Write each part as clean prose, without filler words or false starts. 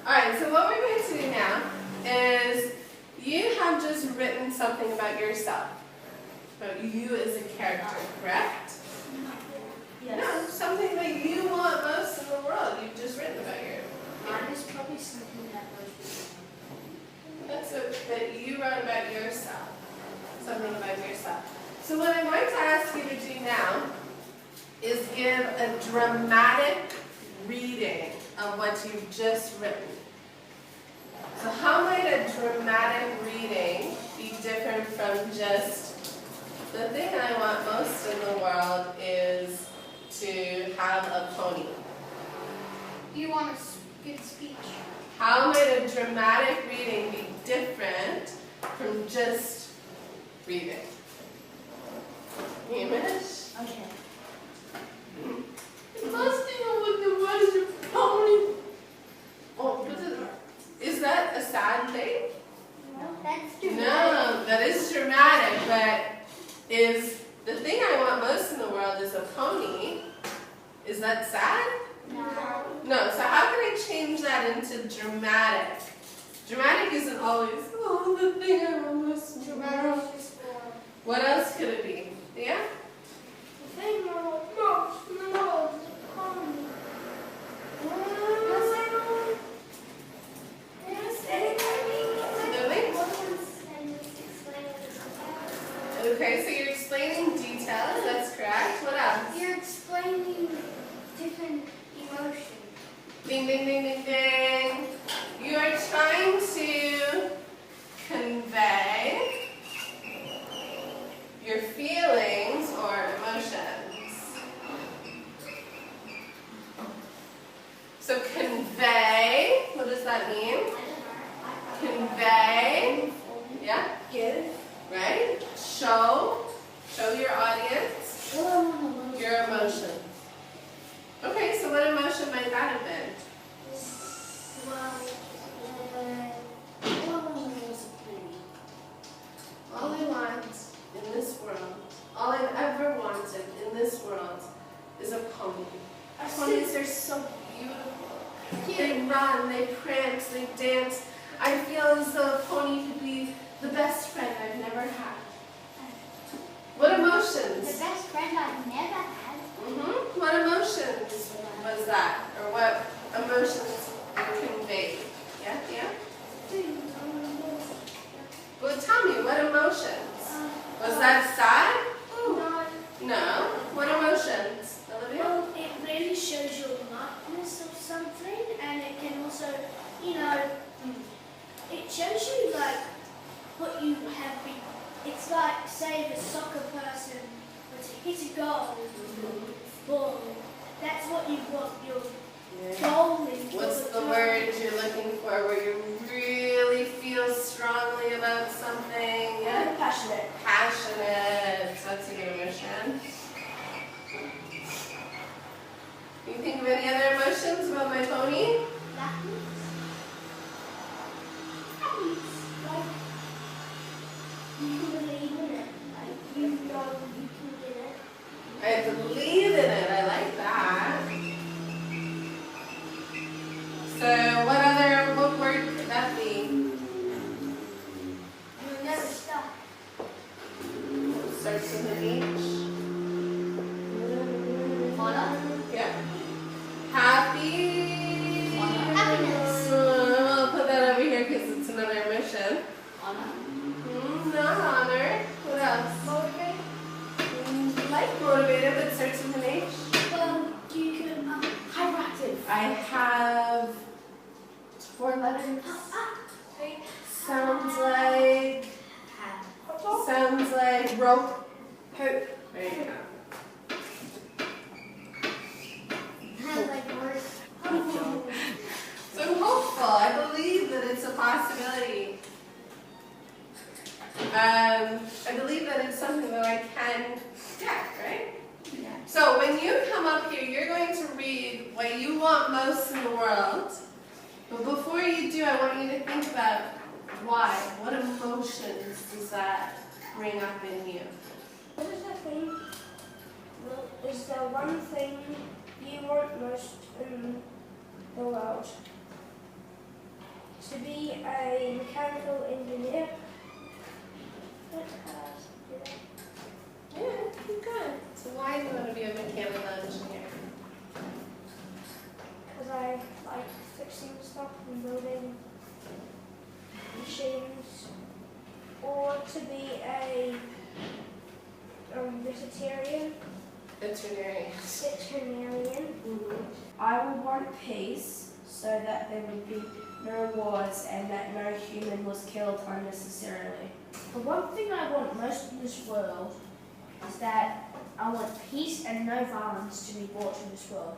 Alright, so what we're going to do now is you have just written something about yourself. About you as a character, correct? Yes. No, something that you want most in the world. You've just written about your. Mine is probably something that most people That's that you wrote about yourself. Something about yourself. So what I'm going to ask you to do now is give a dramatic reading of what you've just written. So how might a dramatic reading be different from just the thing I want most in the world is to have a pony? Do you want a good speech? How might a dramatic reading be different from just reading? Hamish? Okay. The first thing I want to want is a pony. Oh, is that a sad thing? No, that's dramatic. No, that is dramatic, but is the thing I want most in the world is a pony. Is that sad? No. No, so how can I change that into dramatic? Dramatic isn't always, oh, the thing I want most in the world. What else could it be? Yeah? The thing I want most in the world is a pony. Okay, so you're explaining details, that's correct. What else? You're explaining different emotions. Ding, ding, ding, ding, ding. You are trying to convey your feelings or emotions. So convey, what does that mean? Convey, yeah? Give. Right? Show your audience your emotion. Okay, so what emotion might that have been? All I want in this world, all I've ever wanted in this world is a pony. Ponies are so beautiful. They run, they prance, they dance. I feel as though a pony could be the best friend I've never had. What The emotions? best friend I've never had. What emotions was that? Or what emotions were conveyed? Yeah, yeah? Well, tell me, what emotions? Was that sad? No. No. What emotions? Olivia? Well, it really shows your likeness of something, and it can also, it shows you like what you have been. It's like, say, the soccer person were to hit a goal, ball. That's what you want your goal is. What's the word you're looking for where you really feel strongly about something? Yeah? Passionate. Passionate. That's a good emotion. Can you think of any other emotions about my pony? I believe in it. I like that. So what word could that be? Starts with an H. Yeah. Happy. Happiness. I'll put that over here because it's another emotion. Not honor. What else? Like motivated, but starts with an H. Well, you can hyperactive. I have 4 letters. Sounds like rope. Hope. There you go. So I'm hopeful. I believe that it's a possibility. I believe that it's something that I can get, right? Yeah. So when you come up here, you're going to read what you want most in the world. But before you do, I want you to think about why. What emotions does that bring up in you? What is the thing? Is there one thing you want most in the world? to be a mechanical engineer. Yeah, good. So why do you want to be a mechanical engineer? Because I like fixing stuff and building machines. Or to be a vegetarian. Veterinarian. I would want peace so that there would be no wars and that no human was killed unnecessarily. The one thing I want most in this world is that I want peace and no violence to be brought to this world.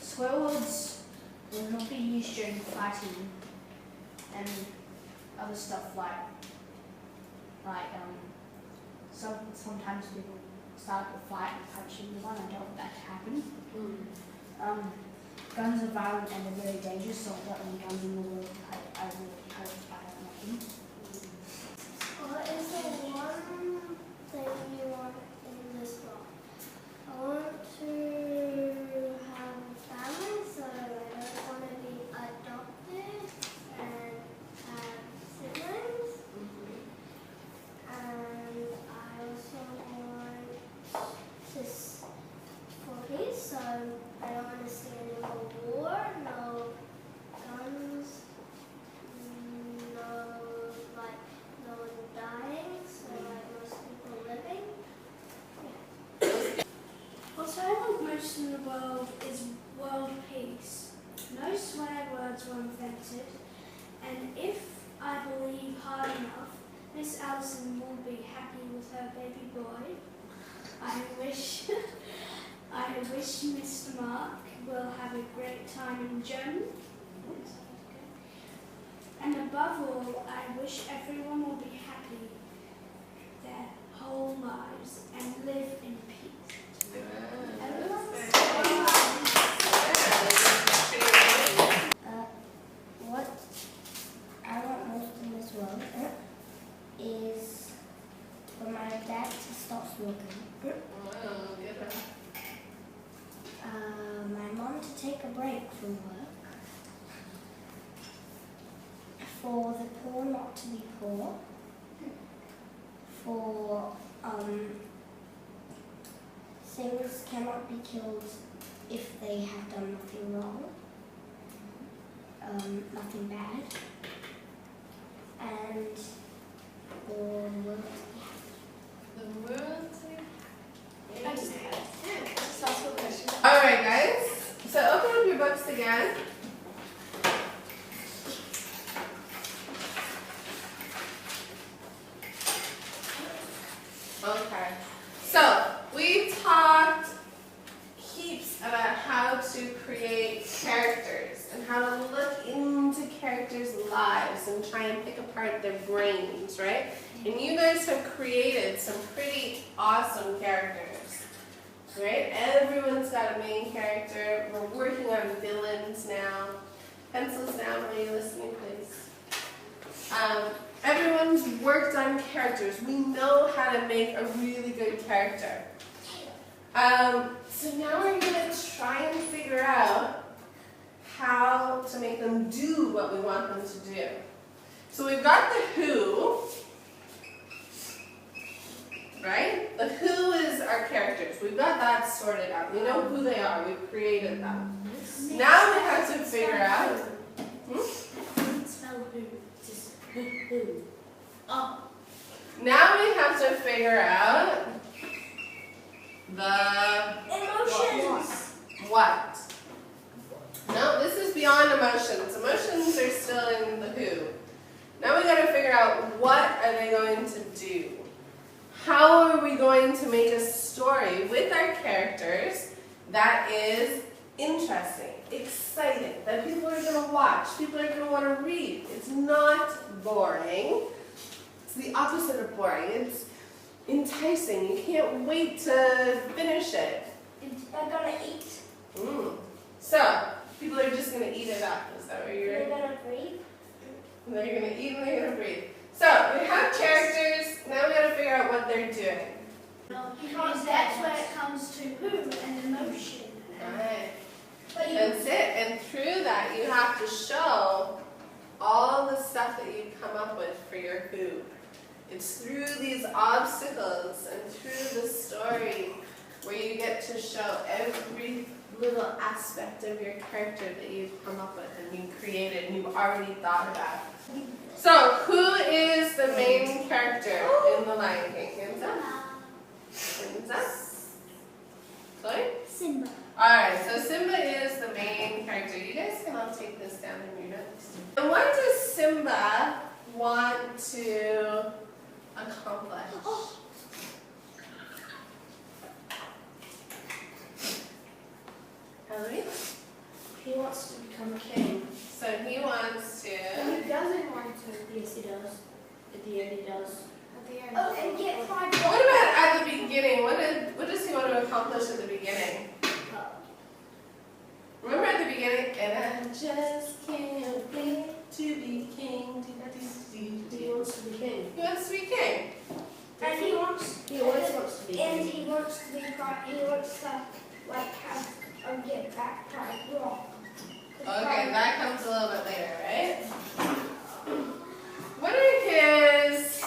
Swear-words will not be used during fighting and other stuff like sometimes people start a fight and punching the one. I don't want that to happen. Guns are violent and they're very dangerous, so I don't want guns in the world. I don't want them. What is the one thing you want in this world? I want to have a family, so I don't want to be adopted and have siblings. And I also want for peace, so I don't want to see any more war, no guns, no one dying, so most people living. What I want most in the world is world peace. No swear words were invented, and if I believe hard enough, Miss Alison will be happy with her baby boy. I wish Mr. Mark will have a great time in Germany. And above all, I wish everyone will be happy their whole lives and live in peace. What I want most in this world is for my dad to stop smoking. My mom to take a break from work. For the poor not to be poor. For things cannot be killed if they have done nothing wrong. Nothing bad. And the world to be happy. The world to be happy. Alright guys, so open up your books again. Okay, so we talked heaps about how to create characters and how to look into characters' lives and try and pick apart their brains, right? And you guys have created some pretty awesome characters, right? Everyone's got a main character. We're working on villains now. Pencils down, are you listening, please? Everyone's worked on characters. We know how to make a really good character. So now we're going to try and figure out how to make them do what we want them to do. So we've got the who, right? The who is our characters. We've got that sorted out. We know who they are. We've created them. Now we have to figure out. Spell who. Just who. Oh. Now we have to figure out the Emotions. what. No, this is beyond emotions. Emotions are still in the who. Now we got to figure out what are they going to do. How are we going to make a story with our characters that is interesting, exciting, that people are going to watch, people are going to want to read. It's not boring. It's the opposite of boring. It's enticing. You can't wait to finish it. They're gonna eat. So, people are just going to eat it up. Is that what you're... They're gonna breathe. They're going to eat and they're going to breathe. So, we have characters. Now we got to figure out what they're doing. Because that's where it comes to who and emotion. Right. But you That's it. And through that, you have to show all stuff that you come up with for your food. It's through these obstacles and through the story where you get to show every little aspect of your character that you've come up with and you created and you've already thought about. So, who is the main character in The Lion King? Ginza? Ginza? Sorry? Simba. Alright, so Simba is the main character. You guys can all take this down in your notes. And what does Simba want to accomplish? Ellie? He wants to become a king. So he wants to... He doesn't want to. Yes, he does. At the end, he does. At the end. Oh, and get 5 What about at the beginning? What does he want to accomplish at the beginning? Remember at the beginning? And I just can't wait to be king. He wants to be king. He wants to be king. And he wants. He always wants to be And king. he wants to be. He wants to like have get back pride rock. Okay, that comes a little bit later, right? What are his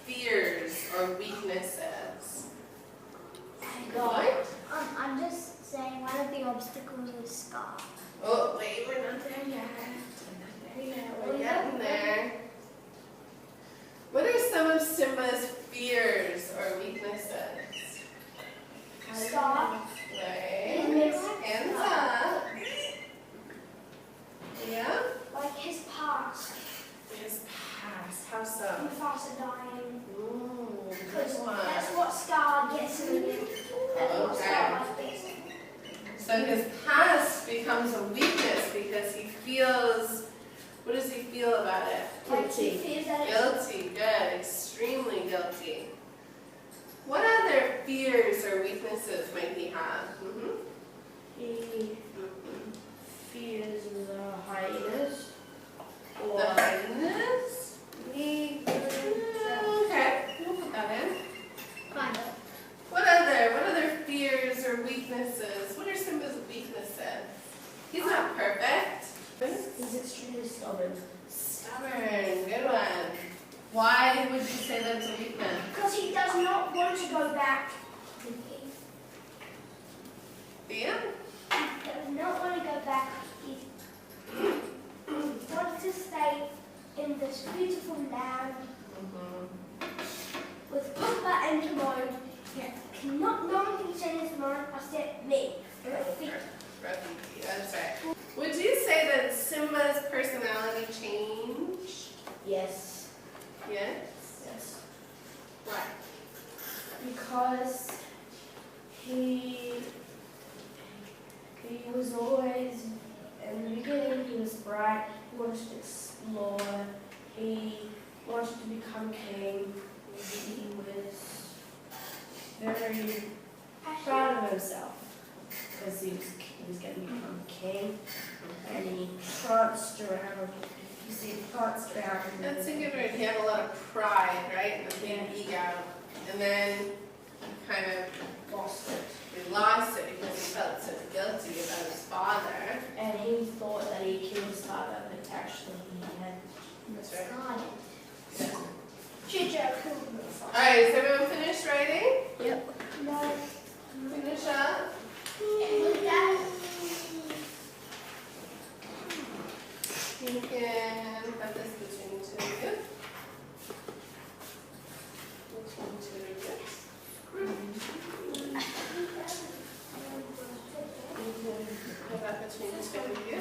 fears or weaknesses? What? I'm just saying one of the obstacles is Scar. Oh, wait, we're not there yet. We're getting there. What are some of Simba's fears or weaknesses? Scar. Right. Hands up. Yeah? Like his past. His past. How so? Mufasa dying. Ooh, Because good one. that's what Scar gets in the end. That's what Okay. Scar gets. So his past becomes a weakness because he feels, what does he feel about it? Like he feels that it's Guilty, good, extremely guilty. What other fears or weaknesses might he have? He fears the hyenas. Or The hyenas? Okay, we'll put that in. kind of. What other fears or weaknesses? What are Simba's weaknesses? He's not perfect. he's extremely stubborn. Stubborn, good one. Why would you say that's a weakness? Because he does not want to go back. Thea? He does not want to go back. He wants to stay in this beautiful land with Papa and Timon. No one can say this Timon except me. Refugee, that's right. Would you say that Simba's personality changed? Yes. Yes? Yes. Why? Because he was always, in the beginning he was bright, he wanted to explore, he wanted to become king, he was very proud of himself because he was going to become king, and he pranced around. You see, he pranced around. That's a good word. He had a lot of pride, right? And a big ego. And then he kind of Lost it. he lost it because he felt so guilty about his father. And he thought that he killed his father, but actually he had. That's right. God. Jojo killed Mufasa. Alright, is everyone finished writing? Yep. No. Finish up. And with that, You can put this between two of you. Between two of you. You can put that between two of you.